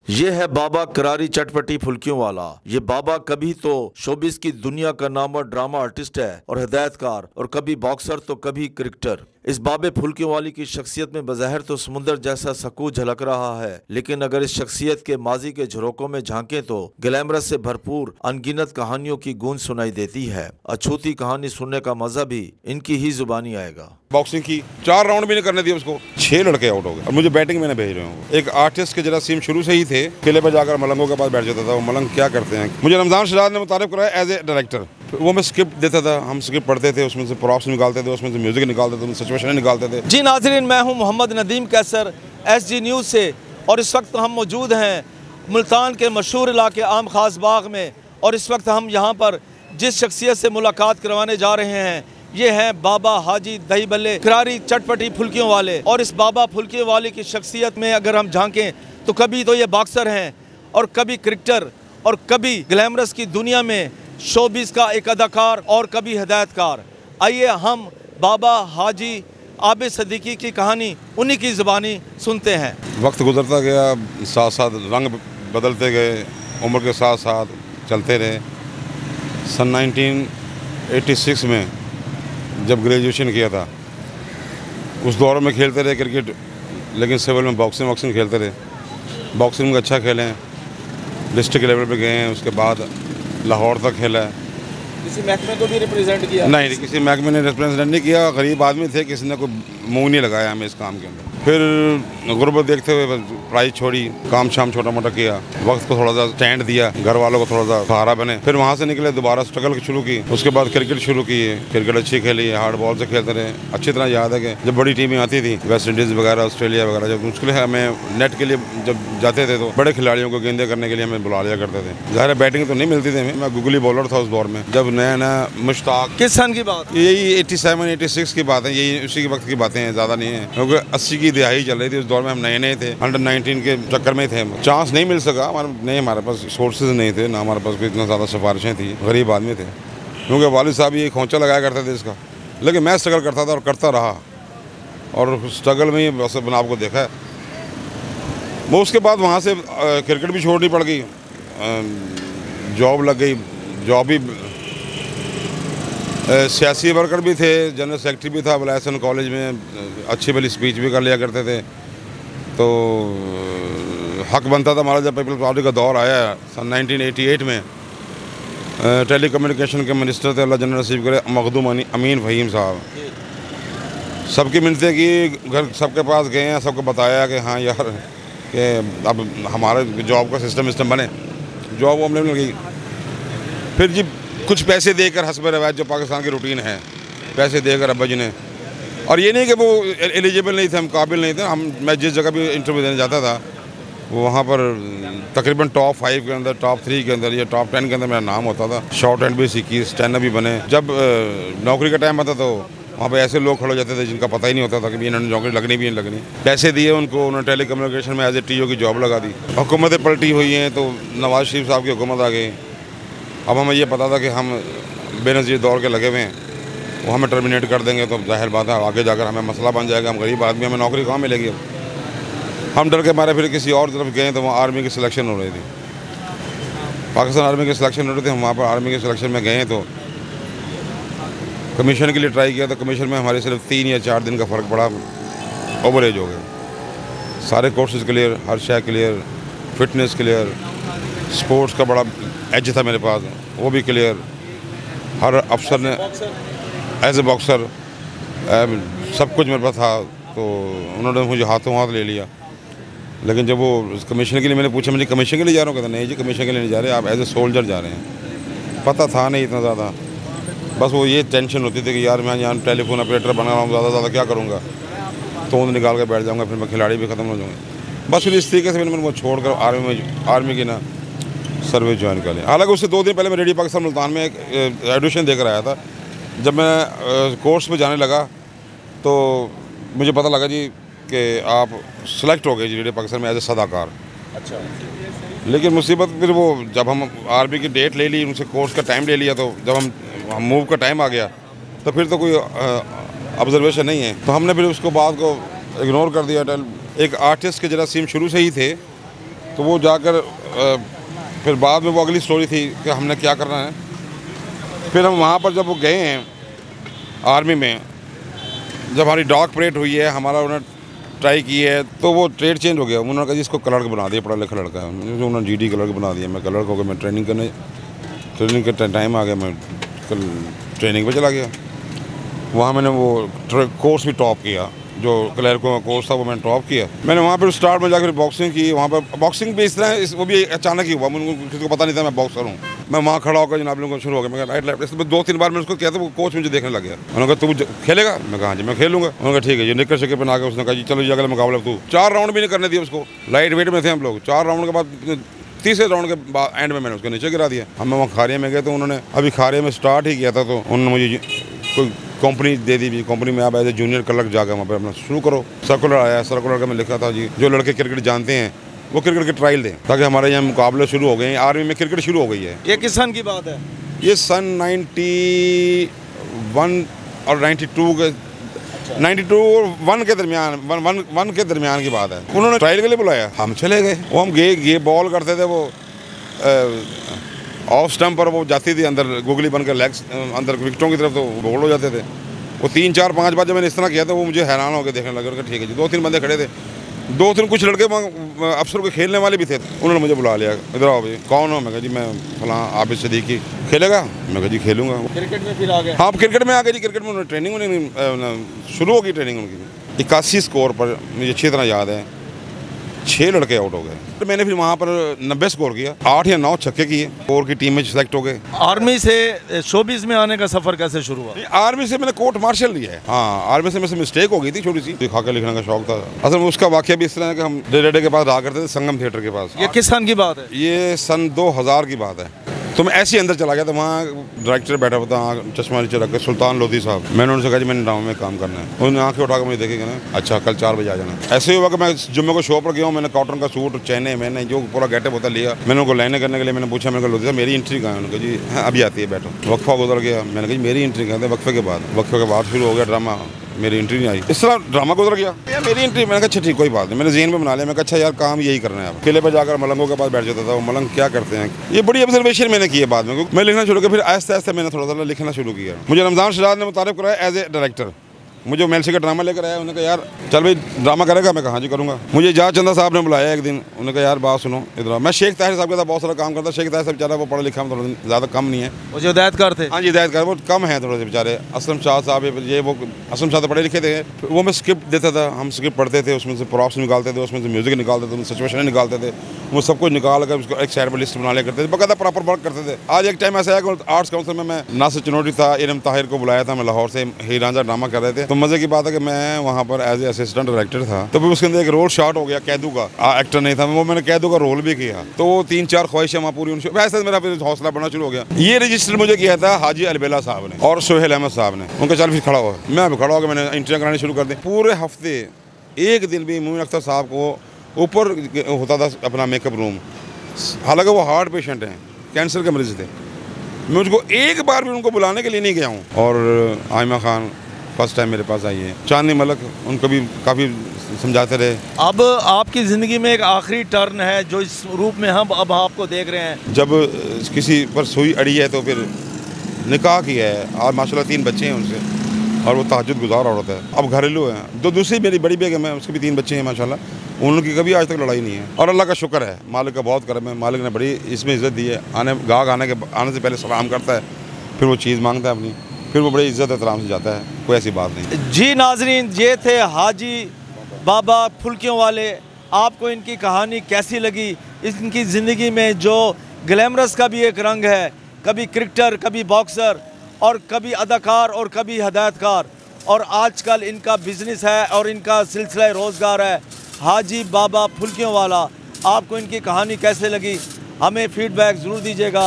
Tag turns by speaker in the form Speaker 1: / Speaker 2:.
Speaker 1: ये है बाबा करारी चटपटी फुल्कियों वाला। ये बाबा कभी तो शोबिस की दुनिया का नामवर ड्रामा आर्टिस्ट है और हिदायतकार, और कभी बॉक्सर तो कभी क्रिकेटर। इस बाबे फुल्कियों वाली की शख्सियत में बज़ाहिर तो समुंदर जैसा सकून झलक रहा है, लेकिन अगर इस शख्सियत के माजी के झरोकों में झांकें तो ग्लैमरस से भरपूर अनगिनत कहानियों की गूंज सुनाई देती है। अछूती कहानी सुनने का मजा भी इनकी ही जुबानी आएगा।
Speaker 2: बॉक्सिंग की 4 राउंड भी नहीं करने दिए उसको, 6 लड़के आउट हो गए और मुझे बैटिंग में भेज रहे हो। एक आर्टिस्ट के जरा सीम शुरू से ही थे, किले पर जाकर मलंगों के पास बैठ जाता था। वो मलंग क्या करते हैं, मुझे रमजान शहजाद ने मुतारिफ कराया एज ए डायरेक्टर। वो मैं स्क्रिप्ट देता था, हम स्क्रिप्ट पढ़ते थे, उसमें से प्रॉप्स निकालते थे, उसमें से म्यूजिक निकालते थे, सिचुएशन निकालते थे।
Speaker 3: जी नाज़रीन, मैं हूं मोहम्मद नदीम कैसर SG न्यूज़ से, और इस वक्त हम मौजूद हैं मुल्तान के मशहूर इलाके आम खास बाग में। और इस वक्त हम यहां पर जिस शख्सियत से मुलाकात करवाने जा रहे हैं, ये हैं बाबा हाजी दही बल्ले करारी चटपटी फुल्कियों वाले। और इस बाबा फुल्कियों वाले की शख्सियत में अगर हम झांकें तो कभी तो ये बॉक्सर हैं, और कभी क्रिकेटर, और कभी ग्लैमरस की दुनिया में शोबिस का एक अदाकार, और कभी हिदायतकार। आइए हम बाबा हाजी आबिद सिद्दीकी की कहानी उन्हीं की ज़ुबानी सुनते हैं।
Speaker 2: वक्त गुजरता गया, साथ साथ रंग बदलते गए, उम्र के साथ साथ चलते रहे। सन 1986 में जब ग्रेजुएशन किया था, उस दौर में खेलते रहे क्रिकेट, लेकिन सिविल में बॉक्सिंग खेलते रहे। बॉक्सिंग में अच्छा खेले, डिस्ट्रिक्ट लेवल पे गए हैं, उसके बाद लाहौर तक खेला है।
Speaker 3: किसी महकमे को भी रिप्रेजेंट किया?
Speaker 2: नहीं, किसी महकमे ने रिप्रेजेंट नहीं किया। गरीब आदमी थे, किसी ने कोई मुंह नहीं लगाया हमें इस काम के अंदर। फिर गुर्बत देखते हुए पढ़ाई छोड़ी, काम शाम छोटा मोटा किया, वक्त को थोड़ा सा स्टैंड दिया, घर वालों को थोड़ा सा सहारा बने। फिर वहाँ से निकले, दोबारा स्ट्रगल शुरू की। उसके बाद क्रिकेट शुरू की है, क्रिकेट अच्छी खेली, हार्ड बॉल से खेलते रहे। अच्छी तरह याद है कि जब बड़ी टीमें आती थी, वेस्ट इंडीज़ वगैरह, ऑस्ट्रेलिया वगैरह, जब मुश्किल है हमें नेट के लिए जब जाते थे तो बड़े खिलाड़ियों को गेंदे करने के लिए हमें बुला लिया करते थे। ज़ाहिर बैटिंग तो नहीं मिलती थी हमें, मैं गूगली बॉलर था उस दौर में। जब नया नया मुश्ताक,
Speaker 3: किस सन की बात?
Speaker 2: यही 87-86 की बात है, यही उसी के वक्त की बातें हैं, ज़्यादा नहीं है, क्योंकि 80 की दिहाई चल रही थी। उस दौर में हम नए नए थे, अंडर 19 के चक्कर में थे। चांस नहीं मिल सका, हमारे पास सोर्सेज नहीं थे, ना हमारे पास कोई इतना ज़्यादा सिफारिशें थी, गरीब आदमी थे। क्योंकि वालिद साहब ये खोंचा लगाया करते थे इसका, लेकिन मैं स्ट्रगल करता था और करता रहा, और स्ट्रगल में ही बस अपने आप को देखा है। वो उसके बाद वहाँ से क्रिकेट भी छोड़नी पड़ गई, जॉब लग गई। जॉब भी सियासी वर्कर भी थे, जनरल सेक्रेटरी भी था बलायसन कॉलेज में, अच्छी भली स्पीच भी कर लिया करते थे। तो हक बनता था हमारा। जब पीपल्स पार्टी का दौर आया सन 1988 में, टेली कम्युनिकेशन के मिनिस्टर थे, अल्लाह जन्नत नसीब करे, मखदूम अमीन फ़हीम साहब। सबकी मिलते कि घर सबके पास गए हैं, सबको बताया कि हाँ यार कि अब हमारे जॉब का सिस्टम बने। जॉब वो हमने मिल गई। फिर जी कुछ पैसे देकर हस्ब रवायत, जो पाकिस्तान की रूटीन है, पैसे देकर अब्बा जी ने। और ये नहीं कि वो एलिजिबल नहीं थे, हम काबिल नहीं थे। मैं जिस जगह भी इंटरव्यू देने जाता था, वहाँ पर तकरीबन टॉप 5 के अंदर, टॉप 3 के अंदर या टॉप 10 के अंदर मेरा नाम होता था। शॉर्ट एंड भी सीखी, स्टैंड भी बने। जब नौकरी का टाइम आता तो वहाँ पर ऐसे लोग खड़े हो जाते थे जिनका पता ही नहीं होता था कि इन्होंने नौकरी लगनी भी नहीं लगनी। पैसे दिए उनको, उन्होंने टेली कम्युनिकेशन में एज ए TO की जॉब लगा दी। हुकूमतें पलटी हुई हैं तो नवाज शरीफ साहब की हुकूमत आ गई। अब हमें ये पता था कि हम बेनज़ीर दौर के लगे हुए हैं, वो हमें टर्मिनेट कर देंगे तो जाहिर बात है आगे जाकर हमें मसला बन जाएगा। हम गरीब आदमी, हमें नौकरी कहाँ मिलेगी। हम डर के मारे फिर किसी और तरफ गए तो वहाँ आर्मी की सिलेक्शन हो रही थी, पाकिस्तान आर्मी की सिलेक्शन हो रही थी। हम वहाँ पर आर्मी की सिलेक्शन में गए तो कमीशन के लिए ट्राई किया, तो कमीशन में हमारे सिर्फ 3 या 4 दिन का फ़र्क पड़ा, ओवर एज हो गए। सारे कोर्सेज क्लियर, हर शय क्लियर, फिटनेस क्लियर, स्पोर्ट्स का बड़ा एज था मेरे पास, वो भी क्लियर। हर अफसर ने एज ए बॉक्सर सब कुछ मेरे पास था, तो उन्होंने मुझे हाथों हाथ ले लिया। लेकिन जब वो कमीशन के लिए मैंने पूछा, मुझे कमीशन के लिए जा रहा हूँ, कहता नहीं जी कमीशन के लिए नहीं जा रहे, आप एज ए सोल्जर जा रहे हैं। पता था नहीं इतना ज़्यादा, बस वो ये टेंशन होती थी कि यार मैं यहाँ टेलीफोन ऑपरेटर बना रहा हूँ, ज़्यादा क्या करूँगा, तो निकाल के बैठ जाऊँगा, फिर मैं खिलाड़ी भी ख़त्म हो जाऊँगा। बस फिर इस तरीके से मैंने वो छोड़ कर आर्मी की ना सर्विस ज्वाइन कर लिया। हालांकि उससे 2 दिन पहले मैं रेडियो पाकिस्तान मुल्तान में एक एडिशन देकर आया था। जब मैं कोर्स पे जाने लगा तो मुझे पता लगा जी कि आप सेलेक्ट हो गए जी रेडियो पाकिस्तान में एज ए सदाकार।
Speaker 3: अच्छा।
Speaker 2: लेकिन मुसीबत फिर वो जब हम आर्मी की डेट ले ली, उनसे कोर्स का टाइम ले लिया, तो जब हम मूव का टाइम आ गया तो फिर तो कोई ऑब्जर्वेशन नहीं है, तो हमने फिर उसको बात को इग्नोर कर दिया। एक आर्टिस्ट के जरा सीम शुरू से ही थे, तो वो जाकर फिर बाद में वो अगली स्टोरी थी कि हमने क्या करना है। फिर हम वहाँ पर जब वो गए हैं आर्मी में, जब हमारी डॉग परेड हुई है, हमारा उन्होंने ट्राई की है, तो वो ट्रेड चेंज हो गया। उन्होंने कहा जी इसको क्लर्क बना दिया, पढ़ा लिखा लड़का है, जो उन्होंने GD क्लर्क बना दिया। मैं क्लर्क हो गया, मैं ट्रेनिंग के टाइम आ गया, मैं कल ट्रेनिंग पे चला गया। वहाँ मैंने वो कोर्स भी टॉप किया, जो क्लर्कों का कोर्स था वो मैंने टॉप किया। मैंने वहाँ पर स्टार्ट में जाकर बॉक्सिंग की। वहाँ पर बॉक्सिंग भी इस तरह वो भी अचानक ही हुआ, मुझे किसी को पता नहीं था मैं बॉक्सर हूँ। मैं वहाँ खड़ा होकर जनाब लोगों को शुरू हो गया। मैं राइट लेफ्ट, इसमें 2-3 बार मैंने उसको किया था, वो कोच मुझे देखने लग गया। उन्होंने कहा तू खेलेगा? मैं कहा जी मैं खेलूंगा। उन्होंने कहा ठीक है, ये निकर शके पर आकर उसने कहा जी चलो जी अगला मुकाबला तू। 4 राउंड भी नहीं करने दिए उसको, लाइट वेट में थे हम लोग। 4 राउंड के बाद तीसरे राउंड के बाद एंड में मैंने उसको नीचे गिरा दिया। हम वहाँ खारिया में गए तो उन्होंने अभी खारिया में स्टार्ट ही किया था, तो उन्होंने मुझे कोई कंपनी दे दी। कंपनी में आप एज ए जूनियर क्लर्क जाकर वहाँ पर अपना शुरू करो। सर्कुलर आया, सर्कुलर का मैं लिखा था जी जो लड़के क्रिकेट जानते हैं वो क्रिकेट के ट्रायल दें, ताकि हमारे यहाँ मुकाबले शुरू हो गए हैं। आर्मी में क्रिकेट शुरू हो गई है।
Speaker 3: ये किस सन की बात है?
Speaker 2: ये सन 91 और 92 के 92 और 1 के दरमियान 1 के दरमियान की बात है। उन्होंने ट्रायल के लिए बुलाया, हम चले गए। वो हम गे बॉल करते थे, वो ऑफ स्टम्प पर वो जाती थी अंदर गुगली बनकर लेग्स अंदर विकेटों की तरफ, तो बोल्ड हो जाते थे। वो 3, 4, 5 बार जब मैंने इस तरह किया तो वो मुझे हैरान होकर देखने लगे। ठीक है जी, 2-3 बंदे खड़े थे, 2-3 कुछ लड़के अफसर के खेलने वाले भी थे। उन्होंने मुझे बुला लिया, इधर आओ भाई। कौन हो? मैं कहा जी मैं फलां आबिद सिद्दीकी। खेलेगा? मैं कहा जी खेलूंगा।
Speaker 3: क्रिकेट में फिर आ गए?
Speaker 2: हाँ, क्रिकेट में आ गए जी। क्रिकेट में उन्होंने ट्रेनिंग उन्होंने शुरू होगी, ट्रेनिंग उनकी 81 स्कोर पर मुझे अच्छी तरह याद है। 6 लड़के आउट हो गए। तो मैंने फिर वहाँ पर 90 स्कोर किया, 8 या 9 छक्के किए, 4 की टीम में सेलेक्ट हो गए।
Speaker 3: आर्मी से शोबिस में आने का सफर कैसे शुरू हुआ?
Speaker 2: आर्मी से मैंने कोर्ट मार्शल लिया है। हाँ, आर्मी से मेरे मिस्टेक हो गई थी छोटी सी, खाकर लिखने का शौक था। असल में उसका वाकया भी इस तरह है कि हम डेडे के पास रहा करते थे, संगम थिएटर के पास।
Speaker 3: ये किस सन की बात है?
Speaker 2: ये सन 2000 की बात है। तो मैं ऐसे ही अंदर चला गया था, वहाँ डायरेक्टर बैठा हुआ था, चश्मा नीचे रख के, सुल्तान लोधी साहब। मैंने उनसे कहा जी मैंने ड्रामा में काम करना है। उन्होंने आंखें उठा कर मुझे देखेगा ना, अच्छा कल 4 बजे आ जाना। ऐसे ही हुआ कि मैं जुम्मे को शो पर गया हूँ। मैंने कॉटन का सूट, चैने, मैंने जो पूरा गेटअप होता लिया। मैंने उनको लाइने करने के लिए मैंने पूछा, मैंने लोधी साहब मेरी एंट्री कहाँ है? उन्होंने कहा जी हाँ अभी आती है, बैठो। वक्फा गुजर गया। मैंने कहा मेरी एंट्री कहाँ है? वक्फे के बाद शुरू हो गया ड्रामा। मेरी एंट्री नहीं आई, इस तरह ड्रामा गुजर गया। यार मेरी एंट्री, मैंने कहा अच्छा ठीक कोई बात नहीं। मैंने ज़हन में बना लिया। मैं कहा अच्छा यार काम यही करना है। अब किले पर जाकर मलंगों के पास बैठ जाता था, वो मलंग क्या करते हैं। ये बड़ी ऑब्जर्वेशन मैंने की है बाद में। मैं लिखना शुरू किया, फिर आहिस्ता आहिस्ता मैंने थोड़ा थोड़ा लिखना शुरू किया। मुझे रमज़ान शहजाद ने मुतारिफ कराया एज ए डायरेक्टर। मुझे मेल से का ड्रामा लेकर आया। उन्होंने कहा यार चल भाई ड्रामा करेगा? मैं कहा हाँ जी करूँगा। मुझे जहाँ चंदा साहब ने बुलाया एक दिन। उन्होंने कहा यार बात सुनो इधर। मैं शेख ताहिर साहब के साथ बहुत सारा काम करता। शेख ताहिर साहब बेचारा वो पढ़ा लिखा में थोड़ा ज़्यादा कम नहीं है।
Speaker 3: वो जो हिदायतकार थे? हाँ
Speaker 2: जी हिदायतकार वो कम है थोड़े से बेचारे। असलम शाह साहब ये वो असलम शाह तो पढ़े लिखे थे। वो मैं स्क्रिप्ट देता था, हम स्क्रिप्ट पढ़ते थे, उसमें से प्रॉप्स निकालते थे, उसमें से म्यूजिक निकालते थे, सिचुएशन निकालते थे। वो सब कुछ निकाल कर उसको एक साइड पर लिस्ट बना लिया करते थे, बकायदा प्रॉपर वर्क करते थे। आज एक टाइम ऐसा है कि आर्ट्स काउंसिल में मैं नासिर चनोटी था, इरम ताहिर को बुलाया था। मैं लाहौर से हीर रांझा ड्रामा कर रहे थे। तो मजे की बात है कि मैं वहाँ पर एज ए असिस्टेंट डायरेक्टर था। तो फिर उसके अंदर एक रोल शॉर्ट हो गया कैदू का। एक्टर नहीं था वो, मैंने कैदू का रोल भी किया। तो 3-4 ख्वाहिशें वहाँ पूरी वैसे मेरा फिर हौसला बढ़ना शुरू हो गया। ये रजिस्टर मुझे किया था हाजी अलबेला साहब ने और सोहेल अहमद साहब ने। उनका चल फिर खड़ा हुआ, मैं अभी खड़ा होकर मैंने एंट्रियाँ करानी शुरू कर दी। पूरे हफ्ते एक दिन भी मोमिन अख्तर साहब को ऊपर होता था अपना मेकअप रूम। हालांकि वो हार्ट पेशेंट हैं, कैंसर के मरीज थे। मैं उसको एक बार भी उनको बुलाने के लिए नहीं गया हूँ। और आयमा खान फर्स्ट टाइम मेरे पास आई है, चांदनी मलक उनको भी काफ़ी समझाते रहे। अब
Speaker 3: आपकी ज़िंदगी में एक आखिरी टर्न है जो इस रूप में हम अब आपको देख रहे हैं।
Speaker 2: जब किसी पर सुई अड़ी है तो फिर निकाह किया है और माशाल्लाह 3 बच्चे हैं उनसे, और वो तहज्जुद गुजार औरत है। अब घरेलू है। जो दूसरी मेरी बड़ी बेगम है उसके भी 3 बच्चे हैं माशाल्लाह। उनकी कभी आज तक लड़ाई नहीं है और अल्लाह का शुक्र है, मालिक का बहुत करम है। मालिक ने बड़ी इसमें इज़्ज़त दी है। गाहक आने से पहले सलाम करता है, फिर वो चीज़ मांगता है अपनी, फिर वो बड़ी इज़्ज़त एहतराम से जाता है। कोई ऐसी बात नहीं।
Speaker 3: जी नाजरीन, ये थे हाजी बाबा फुल्कियों वाले। आपको इनकी कहानी कैसी लगी? इनकी ज़िंदगी में जो ग्लैमरस का भी एक रंग है, कभी क्रिकेटर, कभी बॉक्सर, और कभी अदाकार और कभी हदायतकार, और आजकल इनका बिजनेस है और इनका सिलसिला रोज़गार है। हाजी बाबा फुल्कियों वाला। आपको इनकी कहानी कैसे लगी? हमें फीडबैक ज़रूर दीजिएगा।